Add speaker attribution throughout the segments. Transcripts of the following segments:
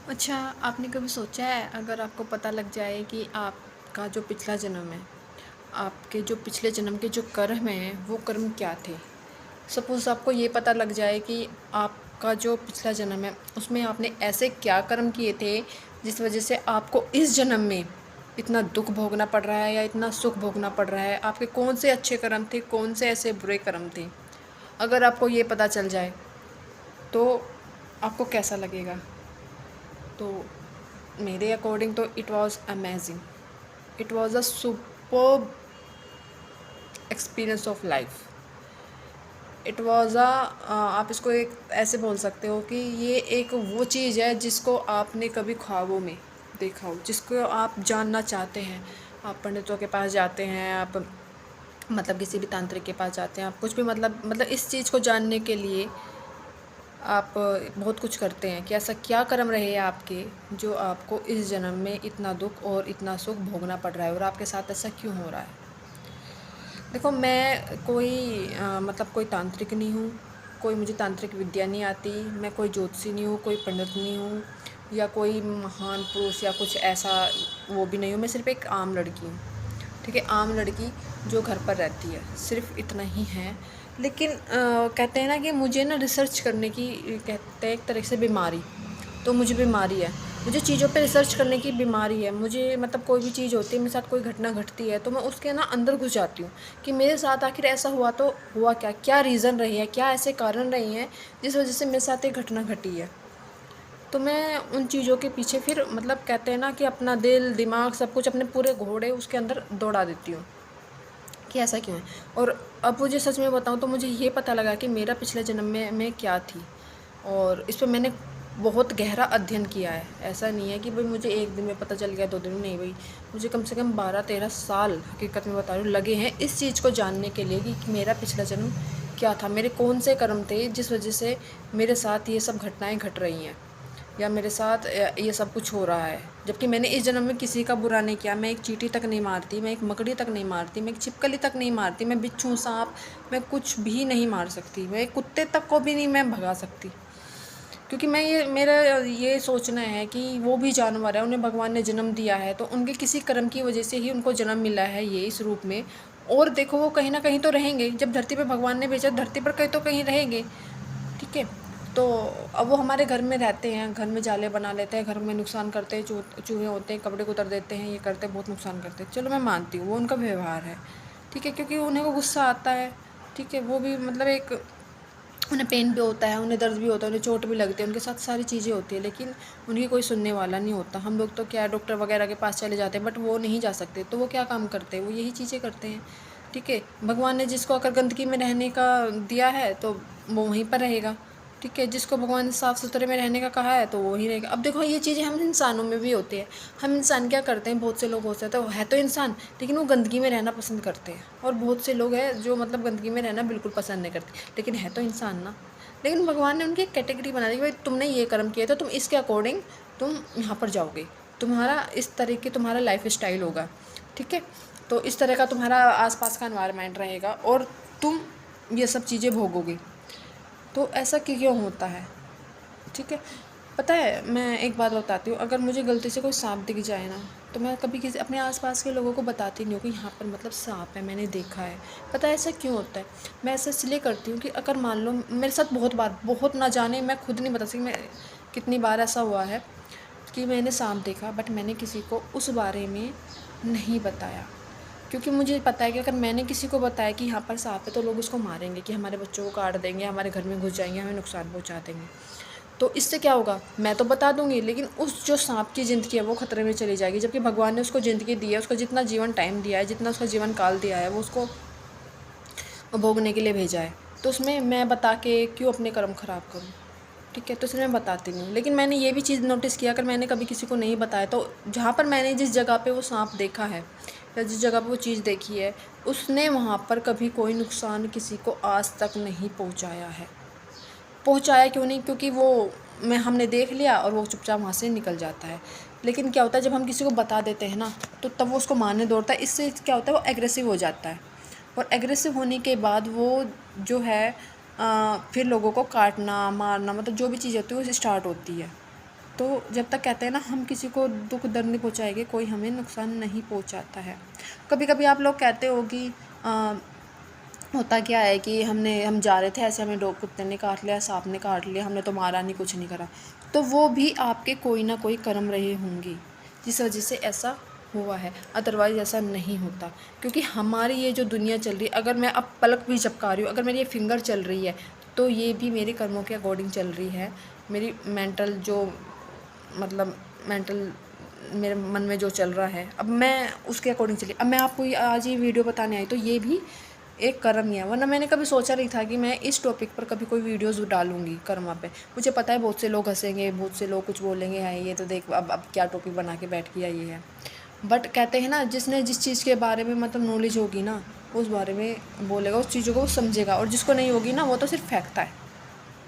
Speaker 1: अच्छा, आपने कभी सोचा है अगर आपको पता लग जाए कि आपका जो पिछला जन्म है, आपके जो पिछले जन्म के जो कर्म हैं, वो कर्म क्या थे? सपोज़ आपको ये पता लग जाए कि आपका जो पिछला जन्म है, उसमें आपने ऐसे क्या कर्म किए थे, जिस वजह से आपको इस जन्म में इतना दुःख भोगना पड़ रहा है या इतना सुख भोगना पड़ रहा है? आपके कौन से अच्छे कर्म थे, कौन से ऐसे बुरे कर्म थे? अगर आपको ये पता चल जाए, तो आपको कैसा लगेगा? तो मेरे अकॉर्डिंग तो it was amazing, it was a superb experience of life. It was a आप इसको एक ऐसे बोल सकते हो कि ये एक वो चीज़ है जिसको आपने कभी ख्वाबों में देखा हो, जिसको आप जानना चाहते हैं। आप पंडितों के पास जाते हैं, आप मतलब किसी भी तांत्रिक के पास जाते हैं, आप कुछ भी मतलब इस चीज़ को जानने के लिए आप बहुत कुछ करते हैं कि ऐसा क्या कर्म रहे हैं आपके, जो आपको इस जन्म में इतना दुख और इतना सुख भोगना पड़ रहा है, और आपके साथ ऐसा क्यों हो रहा है। देखो, मैं कोई मतलब कोई तांत्रिक नहीं हूँ, कोई मुझे तांत्रिक विद्या नहीं आती, मैं कोई ज्योतिषी नहीं हूँ, कोई पंडित नहीं हूँ, या कोई महान पुरुष या कुछ ऐसा वो भी नहीं हूँ। मैं सिर्फ़ एक आम लड़की हूँ, ठीक है, आम लड़की जो घर पर रहती है, सिर्फ़ इतना ही है। लेकिन कहते हैं ना कि मुझे ना रिसर्च करने की, कहते हैं एक तरह से बीमारी, तो मुझे बीमारी है, मुझे चीज़ों पे रिसर्च करने की बीमारी है। मुझे मतलब कोई भी चीज़ होती है, मेरे साथ कोई घटना घटती है, तो मैं उसके ना अंदर घुस जाती हूँ कि मेरे साथ आखिर ऐसा हुआ तो हुआ क्या, क्या रीज़न रही है, क्या ऐसे कारण रही हैं जिस वजह से मेरे साथ ये घटना घटी है। तो मैं उन चीज़ों के पीछे फिर मतलब कहते हैं ना कि अपना दिल दिमाग सब कुछ, अपने पूरे घोड़े उसके अंदर दौड़ा देती हूँ कि ऐसा क्यों है। और अब मुझे सच में बताऊँ तो मुझे ये पता लगा कि मेरा पिछले जन्म में मैं क्या थी, और इस पे मैंने बहुत गहरा अध्ययन किया है। ऐसा नहीं है कि भाई मुझे एक दिन में पता चल गया, 2 दिन में नहीं भाई, मुझे कम से कम 12-13 साल हकीकत में बता रही हूँ लगे हैं इस चीज़ को जानने के लिए कि मेरा पिछला जन्म क्या था, मेरे कौन से कर्म थे जिस वजह से मेरे साथ ये सब घटनाएँ घट रही हैं, या मेरे साथ ये सब कुछ हो रहा है। जबकि मैंने इस जन्म में किसी का बुरा नहीं किया, मैं एक चींटी तक नहीं मारती, मैं एक मकड़ी तक नहीं मारती, मैं एक छिपकली तक नहीं मारती, मैं बिच्छू, साँप, मैं कुछ भी नहीं मार सकती, मैं एक कुत्ते तक को भी नहीं मैं भगा सकती। क्योंकि मैं ये मेरा ये सोचना है कि वो भी जानवर है, उन्हें भगवान ने जन्म दिया है, तो उनके किसी कर्म की वजह से ही उनको जन्म मिला है ये इस रूप में। और देखो, वो कहीं न कहीं तो रहेंगे, जब धरती पे भगवान ने भेजा, धरती पर कहीं तो कहीं रहेंगे, ठीक है? तो अब वो हमारे घर में रहते हैं, घर में जाले बना लेते हैं, घर में नुकसान करते हैं, चूहे होते हैं, कपड़े कुतर देते हैं, ये करते हैं, बहुत नुकसान करते हैं। चलो, मैं मानती हूँ, वो उनका व्यवहार है, ठीक है? क्योंकि उन्हें वो गुस्सा आता है, ठीक है? वो भी मतलब एक, उन्हें पेन भी होता है, उन्हें दर्द भी होता है, उन्हें चोट भी लगती है, उनके साथ सारी चीज़ें होती हैं, लेकिन उनकी कोई सुनने वाला नहीं होता। हम लोग तो क्या है, डॉक्टर वगैरह के पास चले जाते हैं, बट वो नहीं जा सकते, तो वो क्या काम करते हैं, वो यही चीज़ें करते हैं, ठीक है? भगवान ने जिसको अगर गंदगी में रहने का दिया है, तो वो वहीं पर रहेगा, ठीक है? जिसको भगवान ने साफ़ सुथरे में रहने का कहा है, तो वो वहीं रहेगा। अब देखो, ये चीज़ें हम इंसानों में भी होती है। हम इंसान क्या करते हैं, बहुत से लोग होते हैं, तो है तो इंसान, लेकिन वो गंदगी में रहना पसंद करते हैं, और बहुत से लोग हैं जो मतलब गंदगी में रहना बिल्कुल पसंद नहीं करते, लेकिन है तो इंसान ना। लेकिन भगवान ने उनकी एक कैटेगरी बना दी कि भाई तुमने ये कर्म किए तो तुम इसके अकॉर्डिंग तुम यहाँ पर जाओगे, तुम्हारा इस तरीके तुम्हारा लाइफ स्टाइल होगा, ठीक है? तो इस तरह का तुम्हारा आसपास का एनवायरनमेंट रहेगा, और तुम ये सब चीज़ें भोगोगे। तो ऐसा क्यों होता है, ठीक है? पता है, मैं एक बात बताती हूँ, अगर मुझे गलती से कोई सांप दिख जाए ना, तो मैं कभी किसी अपने आसपास के लोगों को बताती नहीं हूँ कि यहाँ पर मतलब सांप है, मैंने देखा है। पता है ऐसा क्यों होता है? मैं ऐसा इसलिए करती हूँ कि अगर मान लो मेरे साथ बहुत बार, बहुत ना जाने, मैं खुद नहीं बता सकती मैं कितनी बार ऐसा हुआ है कि मैंने सांप देखा, बट मैंने किसी को उस बारे में नहीं बताया, क्योंकि मुझे पता है कि अगर मैंने किसी को बताया कि यहाँ पर सांप है, तो लोग उसको मारेंगे, कि हमारे बच्चों को काट देंगे, हमारे घर में घुस जाएंगे, हमें नुकसान पहुँचा देंगे। तो इससे क्या होगा, मैं तो बता दूंगी, लेकिन उस जो सांप की ज़िंदगी है वो खतरे में चली जाएगी, जबकि भगवान ने उसको ज़िंदगी दी है, उसको जितना जीवन टाइम दिया है, जितना उसका जीवन काल दिया है, वो उसको भोगने के लिए भेजा है। तो उसमें मैं बता के क्यों अपने कर्म ख़राब करूँ, ठीक है? तो इसलिए मैं बताती नहीं हूँ। लेकिन मैंने ये भी चीज़ नोटिस किया, अगर मैंने कभी किसी को नहीं बताया, तो जहाँ पर मैंने जिस जगह पे वो सांप देखा है, या जिस जगह पे वो चीज़ देखी है, उसने वहाँ पर कभी कोई नुकसान किसी को आज तक नहीं पहुँचाया है। पहुँचाया क्यों नहीं? क्योंकि वो मैं हमने देख लिया और वो चुपचाप वहाँ से निकल जाता है। लेकिन क्या होता है, जब हम किसी को बता देते हैं ना, तो तब वो उसको मारने दौड़ता है। इससे क्या होता है, वो एग्रेसिव हो जाता है, और एग्रेसिव होने के बाद वो जो है फिर लोगों को काटना, मारना, मतलब जो भी चीज़ होती है वो स्टार्ट होती है। तो जब तक कहते हैं ना हम किसी को दुख दर्द नहीं पहुँचाएंगे, कोई हमें नुकसान नहीं पहुँचाता है। कभी कभी आप लोग कहते हो कि होता क्या है कि हम जा रहे थे ऐसे, हमें डॉग कुत्ते ने काट लिया, सांप ने काट लिया, हमने तो मारा नहीं, कुछ नहीं करा। तो वो भी आपके कोई ना कोई कर्म रहे होंगे जिस वजह से ऐसा हुआ है, अदरवाइज़ ऐसा नहीं होता। क्योंकि हमारी ये जो दुनिया चल रही है, अगर मैं अब पलक भी झपका रही हूँ, अगर मेरी ये फिंगर चल रही है, तो ये भी मेरे कर्मों के अकॉर्डिंग चल रही है। मेरी मेंटल जो मतलब मेंटल मेरे मन में जो चल रहा है, अब मैं उसके अकॉर्डिंग चली। अब मैं आपको आज ये वीडियो बताने आई, तो ये भी एक कर्म ही है। वरना मैंने कभी सोचा नहीं था कि मैं इस टॉपिक पर कभी कोई वीडियोस डालूंगी कर्मा पे। मुझे पता है बहुत से लोग हंसेंगे, बहुत से लोग कुछ बोलेंगे, है ये तो देख अब क्या टॉपिक बना के बैठ गया ये है। बट कहते हैं ना, जिसने जिस चीज़ के बारे में मतलब नॉलेज होगी ना, उस बारे में बोलेगा, उस चीज़ों को वो समझेगा। और जिसको नहीं होगी ना, वो तो सिर्फ फेंकता है,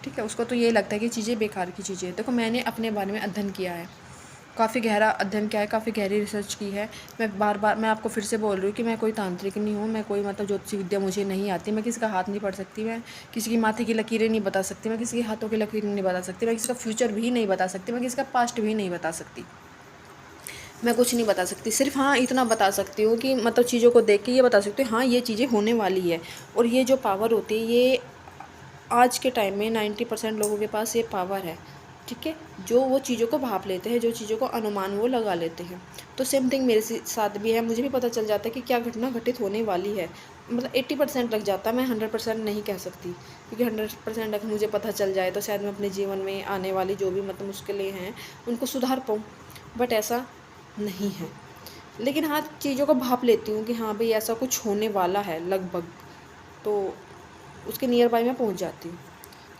Speaker 1: ठीक है। उसको तो ये लगता है कि चीज़ें बेकार की चीज़ें। देखो मैंने अपने बारे में अध्ययन किया है, काफ़ी गहरा अध्ययन किया है, काफ़ी गहरी रिसर्च की है। मैं आपको फिर से बोल रही हूँ कि मैं कोई तांत्रिक नहीं हूँ, मैं कोई मतलब ज्योतिष विद्या मुझे नहीं आती, मैं किसी का हाथ नहीं पढ़ सकती, मैं किसी की माथे की लकीरें नहीं बता सकती, मैं किसी के हाथों की लकीरें नहीं बता सकती, मैं किसी का फ्यूचर भी नहीं बता सकती, मैं किसी का पास्ट भी नहीं बता सकती, मैं कुछ नहीं बता सकती। सिर्फ हाँ इतना बता सकती हूँ कि मतलब चीज़ों को देख के ये बता सकती हूँ हाँ ये चीज़ें होने वाली है। और ये जो पावर होती है, ये आज के टाइम में 90% लोगों के पास ये पावर है, ठीक है। जो वो चीज़ों को भाप लेते हैं, जो चीज़ों को अनुमान वो लगा लेते हैं। तो सेम थिंग मेरे साथ भी है, मुझे भी पता चल जाता है कि क्या घटना घटित होने वाली है। मतलब 80% लग जाता है, मैं 100% नहीं कह सकती, क्योंकि 100% अगर मुझे पता चल जाए तो शायद मैं अपने जीवन में आने वाली जो भी मतलब मुश्किलें हैं उनको सुधार पाऊँ। बट ऐसा नहीं है। लेकिन हाँ चीज़ों को भाप लेती हूँ कि हाँ भाई ऐसा कुछ होने वाला है लगभग, तो उसके नियर बाय मैं पहुँच जाती हूँ।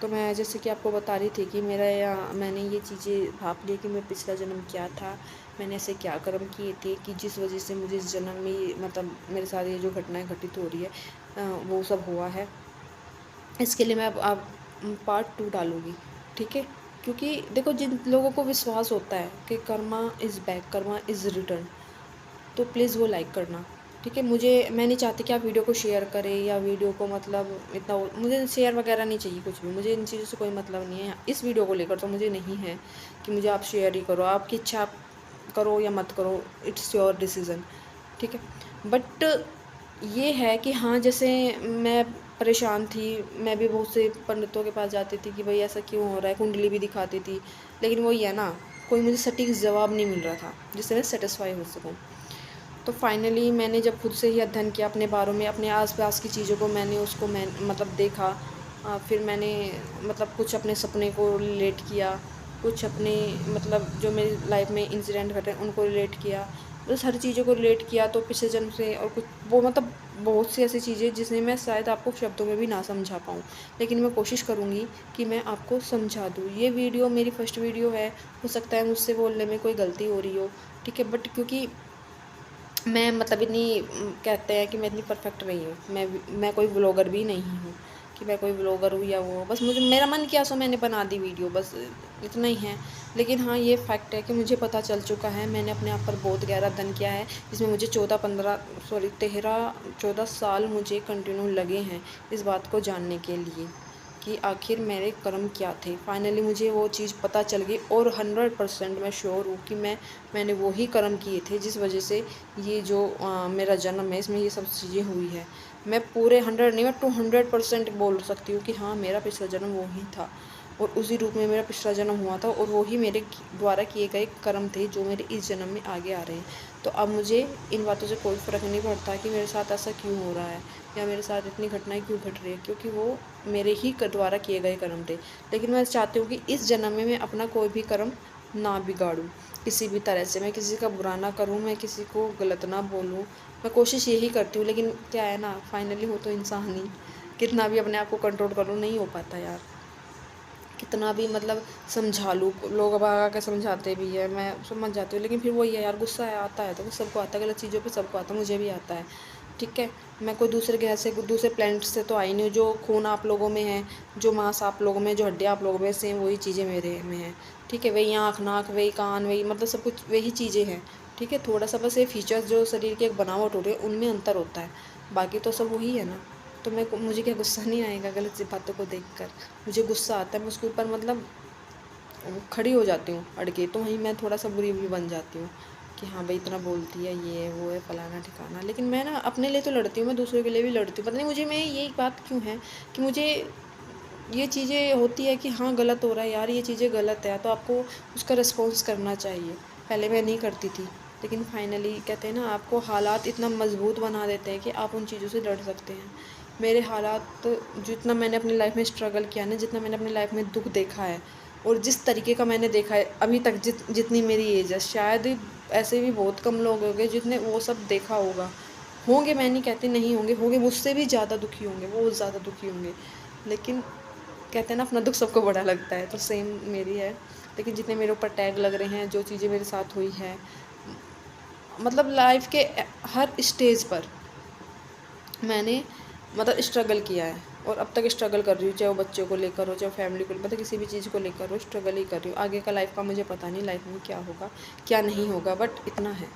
Speaker 1: तो मैं जैसे कि आपको बता रही थी कि मैंने ये चीज़ें भाप ली कि मैं पिछला जन्म क्या था, मैंने ऐसे क्या कर्म किए थे कि जिस वजह से मुझे इस जन्म में मतलब मेरे साथ ये जो घटनाएं घटित हो रही है वो सब हुआ है। इसके लिए मैं अब पार्ट 2 डालूँगी, ठीक है। क्योंकि देखो जिन लोगों को विश्वास होता है कि Karma is back, Karma is return, तो प्लीज़ वो लाइक करना, ठीक है। मैं नहीं चाहती कि आप वीडियो को शेयर करें या वीडियो को मतलब मुझे शेयर वगैरह नहीं चाहिए कुछ भी, मुझे इन चीज़ों से कोई मतलब नहीं है। इस वीडियो को लेकर तो मुझे नहीं है कि मुझे आप शेयर ही करो, आपकी इच्छा, आप करो या मत करो, इट्स योर डिसीज़न, ठीक है। बट ये है कि हाँ जैसे मैं परेशान थी, मैं भी बहुत से पंडितों के पास जाती थी कि भाई ऐसा क्यों हो रहा है, कुंडली भी दिखाती थी, लेकिन वही है ना, कोई मुझे सटीक जवाब नहीं मिल रहा था जिससे मैं सेटिस्फाई हो सकूँ। तो फाइनली मैंने जब खुद से ही अध्ययन किया अपने बारे में, अपने आसपास की चीज़ों को मैं मतलब देखा, फिर मैंने मतलब कुछ अपने सपने को रिलेट किया, कुछ अपने मतलब जो मेरी लाइफ में इंसिडेंट घटे उनको रिलेट किया, बस हर चीज़ों को रिलेट किया। तो पिछले जन्म से और कुछ वो मतलब बहुत सी ऐसी चीज़ें जिसने मैं शायद आपको शब्दों में भी ना समझा पाऊँ, लेकिन मैं कोशिश करूँगी कि मैं आपको समझा दूँ। ये वीडियो मेरी फर्स्ट वीडियो है, हो सकता है मुझसे बोलने में कोई गलती हो रही हो, ठीक है। बट क्योंकि मैं मतलब इतनी कहते हैं कि मैं इतनी परफेक्ट नहीं हूँ, मैं कोई व्लॉगर भी नहीं हूँ कि मैं कोई व्लॉगर हूँ या वो, बस मुझे मेरा मन किया सो मैंने बना दी वीडियो, बस इतना ही है। लेकिन हाँ ये फैक्ट है कि मुझे पता चल चुका है, मैंने अपने आप पर बहुत गहरा अध्ययन किया है, जिसमें मुझे 14 साल मुझे कंटिन्यू लगे हैं इस बात को जानने के लिए कि आखिर मेरे कर्म क्या थे। फाइनली मुझे वो चीज़ पता चल गई और 100% मैं श्योर हूँ कि मैंने वही कर्म किए थे जिस वजह से ये जो मेरा जन्म है इसमें ये सब चीज़ें हुई है। मैं पूरे 100 नहीं, मैं 200% बोल सकती हूँ कि हाँ मेरा पिछला जन्म वही था और उसी रूप में मेरा पिछला जन्म हुआ था और वही मेरे द्वारा किए गए कर्म थे जो मेरे इस जन्म में आगे आ रहे हैं। तो अब मुझे इन बातों से कोई फ़र्क नहीं पड़ता कि मेरे साथ ऐसा क्यों हो रहा है या मेरे साथ इतनी घटनाएं क्यों घट रही है, क्योंकि वो मेरे ही द्वारा किए गए कर्म थे। लेकिन मैं चाहती हूँ कि इस जन्म में मैं अपना कोई भी कर्म ना बिगाड़ूँ किसी भी तरह से, मैं किसी का बुरा ना करूँ, मैं किसी को गलत ना बोलूँ, मैं कोशिश यही करती हूँ। लेकिन क्या है ना, फाइनली हो तो इंसान ही, कितना भी अपने आप को कंट्रोल कर लूँ नहीं हो पाता यार, कितना भी मतलब समझा लूँ, लोग अब आके के समझाते भी है, मैं समझ जाती हूँ, लेकिन फिर वही है यार, गुस्सा आता है तो सबको आता है, गलत चीज़ों पे सबको आता है, मुझे भी आता है, ठीक है। मैं कोई दूसरे ग्रह से दूसरे प्लैनेट से तो आई नहीं हूँ। जो खून आप लोगों में है, जो मांस आप लोगों में, जो हड्डियाँ आप लोगों में, सेम वही चीज़ें मेरे में हैं, ठीक है। वही आँख नाक, वही कान, वही मतलब सब कुछ वही चीज़ें हैं, ठीक है। थोड़ा सा बस ये फीचर्स जो शरीर की एक बनावट हो रही है उनमें अंतर होता है, बाकी तो सब वही है ना। तो मुझे क्या गुस्सा नहीं आएगा गलत सी बातों को देखकर, मुझे गुस्सा आता है, मैं उसके ऊपर मतलब खड़ी हो जाती हूँ अड़ के, तो वहीं मैं थोड़ा सा बुरी भी बन जाती हूँ कि हाँ भाई इतना बोलती है, ये है वो है फलाना ठिकाना। लेकिन मैं ना अपने लिए तो लड़ती हूँ, मैं दूसरों के लिए भी लड़ती हूँ। पता नहीं मुझे में यही बात क्यों है कि मुझे ये चीज़ें होती है कि हाँ गलत हो रहा है यार, ये चीज़ें गलत है तो आपको उसका रिस्पॉन्स करना चाहिए। पहले मैं नहीं करती थी, लेकिन फाइनली कहते हैं ना, आपको हालात इतना मजबूत बना देते हैं कि आप उन चीज़ों से लड़ सकते हैं। मेरे हालात, जितना मैंने अपनी लाइफ में स्ट्रगल किया ना, जितना मैंने अपनी लाइफ में दुख देखा है और जिस तरीके का मैंने देखा है अभी तक, जितनी मेरी एज है, शायद ऐसे भी बहुत कम लोग होंगे जितने वो सब देखा होगा। होंगे, मैं नहीं कहती नहीं होंगे, होंगे मुझसे भी ज़्यादा दुखी होंगे, वो ज़्यादा दुखी होंगे। लेकिन कहते हैं ना, अपना दुख सबको बड़ा लगता है, तो सेम मेरी है। लेकिन जितने मेरे ऊपर टैग लग रहे हैं, जो चीज़ें मेरे साथ हुई हैं, मतलब लाइफ के हर स्टेज पर मैंने मतलब स्ट्रगल किया है और अब तक स्ट्रगल कर रही हूँ। चाहे वो बच्चों को लेकर हो, चाहे फैमिली को, मतलब किसी भी चीज़ को लेकर हो, स्ट्रगल ही कर रही हूँ। आगे का लाइफ का मुझे पता नहीं, लाइफ में क्या होगा क्या नहीं होगा, बट इतना है।